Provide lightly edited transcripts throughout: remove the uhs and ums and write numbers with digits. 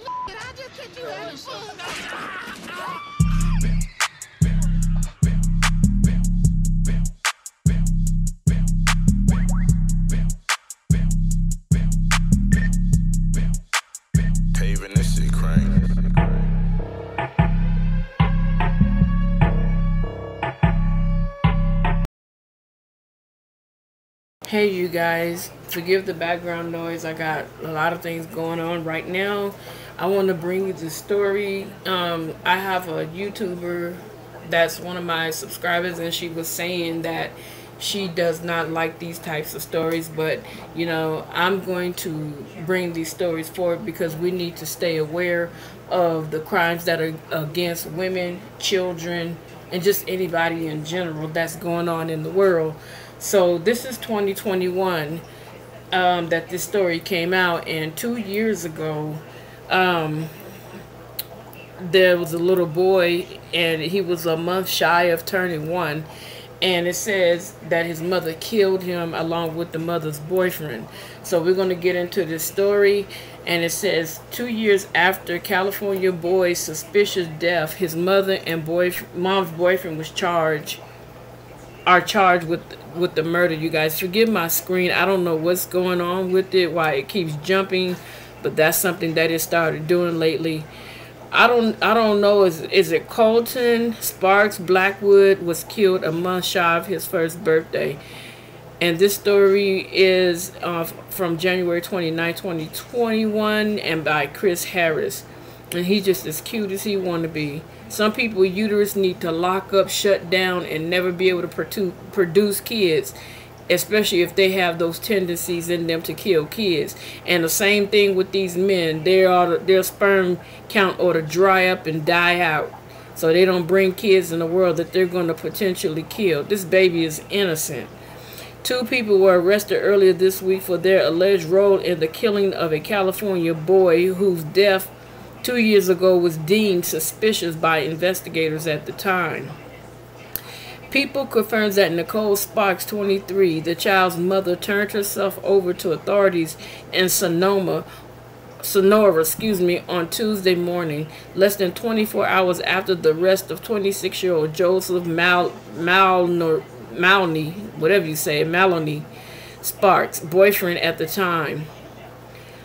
Did I just catch you having fun? Paving this shit crank. Hey you guys, forgive the background noise. I got a lot of things going on right now. I want to bring you the story. I have a YouTuber that's one of my subscribers, and she was saying that she does not like these types of stories, but you know, I'm going to bring these stories forward because we need to stay aware of the crimes that are against women, children, and just anybody in general that's going on in the world. So this is 2021 that this story came out, and 2 years ago there was a little boy, and he was a month shy of turning 1, and it says that his mother killed him along with the mother's boyfriend. So we're going to get into this story, and it says 2 years after California boy's suspicious death, his mother and mom's boyfriend was charged with the murder. You guys forgive my screen. I don't know what's going on with it, why it keeps jumping, but that's something that it started doing lately. I don't know. Is it Colton Sparks Blackwood was killed a month shy of his first birthday, and this story is from January 29, 2021, and by Chris Harris. And he's just as cute as he want to be. Some people uterus need to lock up, shut down, and never be able to produce kids, especially if they have those tendencies in them to kill kids. And the same thing with these men. Their sperm count ought to dry up and die out, so they don't bring kids in the world that they're going to potentially kill. This baby is innocent. 2 people were arrested earlier this week for their alleged role in the killing of a California boy whose death 2 years ago was deemed suspicious by investigators at the time. People confirms that Nicole Sparks, 23, the child's mother, turned herself over to authorities in Sonora, on Tuesday morning, less than 24 hours after the arrest of 26-year-old Joseph Maloney Sparks, boyfriend at the time.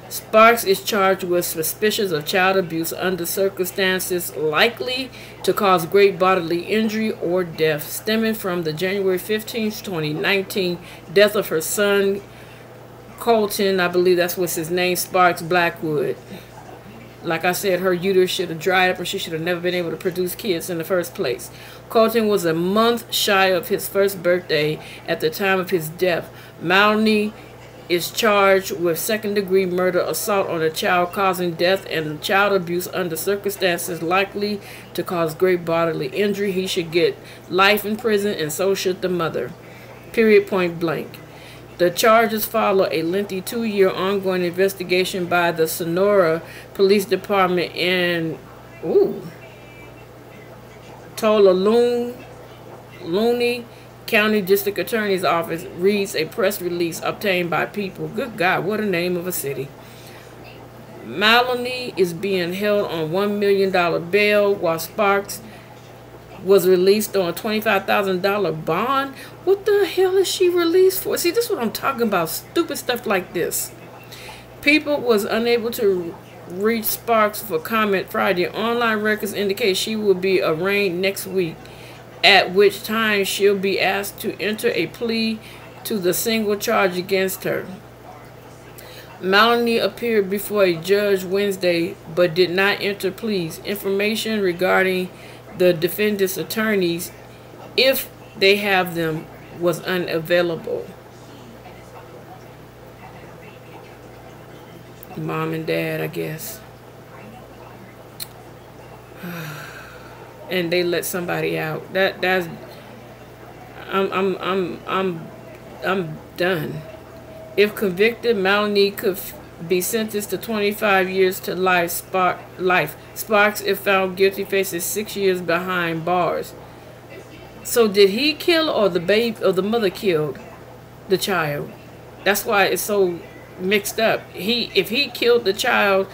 Sparks is charged with suspicions of child abuse under circumstances likely to cause great bodily injury or death, stemming from the January 15, 2019 death of her son, Colton, I believe that's what's his name, Sparks Blackwood. Like I said, her uterus should have dried up, and she should have never been able to produce kids in the first place. Colton was a month shy of his first birthday at the time of his death. Maloney is charged with second-degree murder, assault on a child causing death, and child abuse under circumstances likely to cause great bodily injury. He should get life in prison, and so should the mother. Period, point blank. The charges follow a lengthy 2-year ongoing investigation by the Sonora Police Department in Tuolumne County District Attorney's Office, reads a press release obtained by People. Good God, what a name of a city. Maloney is being held on $1 million bail, while Sparks was released on a $25,000 bond. What the hell is she released for? See, this is what I'm talking about. Stupid stuff like this. People was unable to reach Sparks for comment Friday. Online records indicate she will be arraigned next week, at which time she'll be asked to enter a plea to the single charge against her. Maloney appeared before a judge Wednesday but did not enter pleas. Information regarding the defendant's attorneys, if they have them, was unavailable. Mom and dad, I guess. And they let somebody out. I'm done. If convicted, Maloney could be sentenced to 25 years to life. Sparks, if found guilty, faces 6 years behind bars. So did he kill, or the babe, or the mother killed the child? That's why it's so mixed up. If he killed the child,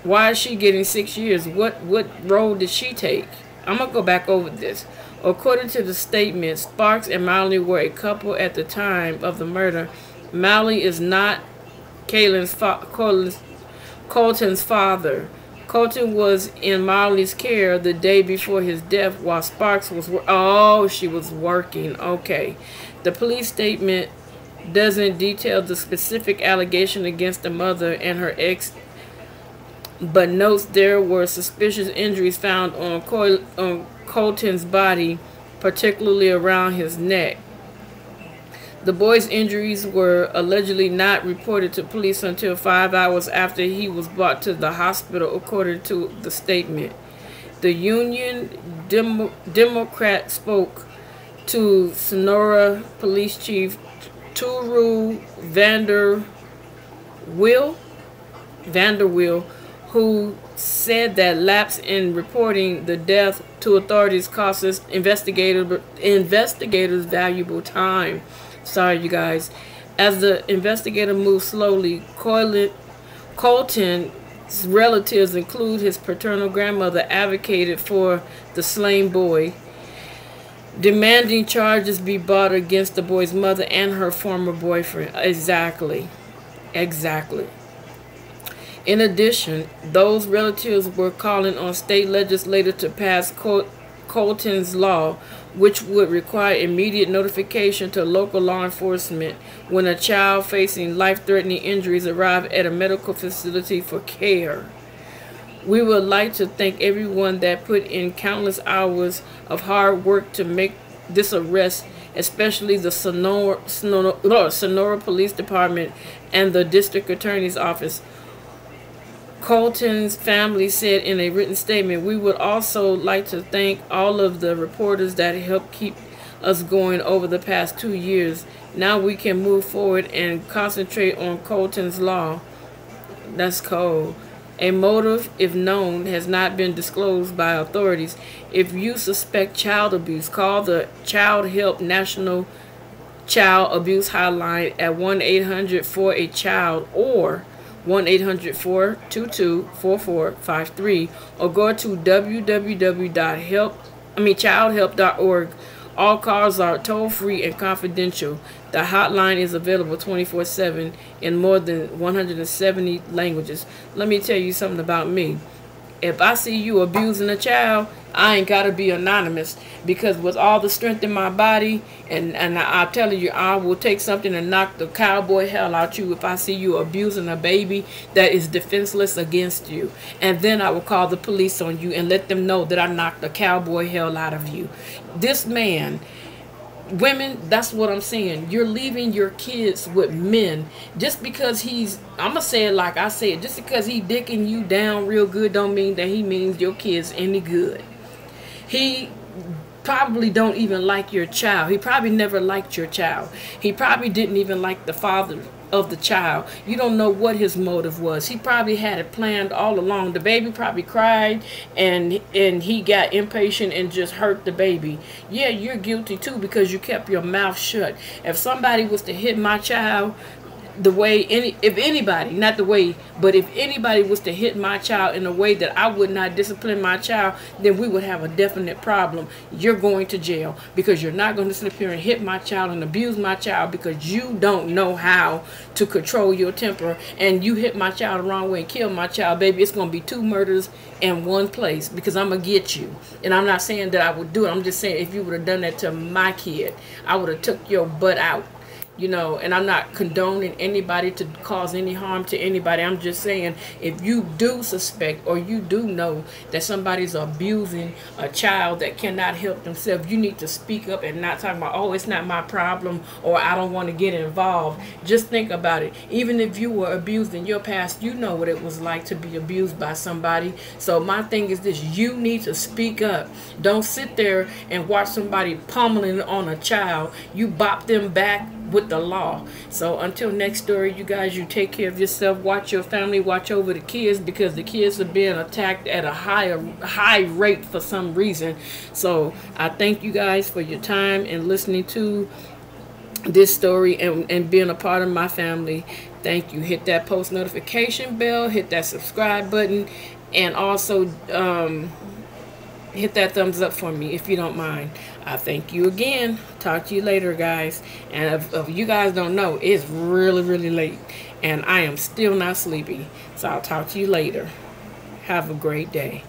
Why is she getting 6 years? What role did she take? I'm gonna go back over this. According to the statement, Sparks and Miley were a couple at the time of the murder. Miley is not Colton's father. Colton was in Miley's care the day before his death while Sparks was she was working. Okay. The police statement doesn't detail the specific allegation against the mother and her ex, but notes there were suspicious injuries found on Colton's body, particularly around his neck. The boy's injuries were allegedly not reported to police until 5 hours after he was brought to the hospital, according to the statement. The Union Democrat spoke to Sonora Police Chief Turu Vanderwill, who said that lapse in reporting the death to authorities costs investigators valuable time. Sorry, you guys. As the investigator moved slowly, Colton's relatives, include his paternal grandmother, advocated for the slain boy, demanding charges be brought against the boy's mother and her former boyfriend. Exactly. In addition, those relatives were calling on state legislators to pass Colton's law, which would require immediate notification to local law enforcement when a child facing life-threatening injuries arrives at a medical facility for care. We would like to thank everyone that put in countless hours of hard work to make this arrest, especially the Sonora Police Department and the District Attorney's Office. Colton's family said in a written statement. We would also like to thank all of the reporters that helped keep us going over the past 2 years. Now we can move forward and concentrate on Colton's law. That's cold. A motive, if known, has not been disclosed by authorities. If you suspect child abuse, call the Child Help National Child Abuse Hotline at 1-800-4-A-CHILD or 1-800-422-4453, or go to www.childhelp.org. All calls are toll-free and confidential. The hotline is available 24/7 in more than 170 languages. Let me tell you something about me. If I see you abusing a child, I ain't got to be anonymous, because with all the strength in my body, and I'm telling you, I will take something and knock the cowboy hell out you if I see you abusing a baby that is defenseless against you. And then I will call the police on you and let them know that I knocked the cowboy hell out of you. This man... Women, that's what I'm saying. You're leaving your kids with men just because he's, I'm gonna say it like I said, just because he dicking you down real good don't mean that he means your kids any good. He probably don't even like your child. He probably never liked your child. He probably didn't even like the father of the child. You don't know what his motive was. He probably had it planned all along. The baby probably cried and he got impatient and just hurt the baby. Yeah, you're guilty too, because you kept your mouth shut. If somebody was to hit my child the way if anybody was to hit my child in a way that I would not discipline my child, then we would have a definite problem. You're going to jail, because you're not going to sit here and hit my child and abuse my child because you don't know how to control your temper, and you hit my child the wrong way and kill my child. Baby, it's going to be 2 murders in one place, because I'm going to get you. And I'm not saying that I would do it. I'm just saying if you would have done that to my kid, I would have took your butt out. You know, and I'm not condoning anybody to cause any harm to anybody. I'm just saying, if you do suspect or you do know that somebody's abusing a child that cannot help themselves, you need to speak up and not talk about, oh, it's not my problem, or I don't want to get involved. Just think about it. Even if you were abused in your past, you know what it was like to be abused by somebody. So my thing is this: you need to speak up. Don't sit there and watch somebody pummeling on a child. You bop them back with the law. So until next story, you guys, you take care of yourself, watch your family, watch over the kids, because the kids are being attacked at a high rate for some reason. So I thank you guys for your time and listening to this story and being a part of my family. Thank you. Hit that post notification bell, hit that subscribe button, and also hit that thumbs up for me if you don't mind. I thank you again. Talk to you later, guys. And if you guys don't know, it's really, really late, and I am still not sleepy. So I'll talk to you later. Have a great day.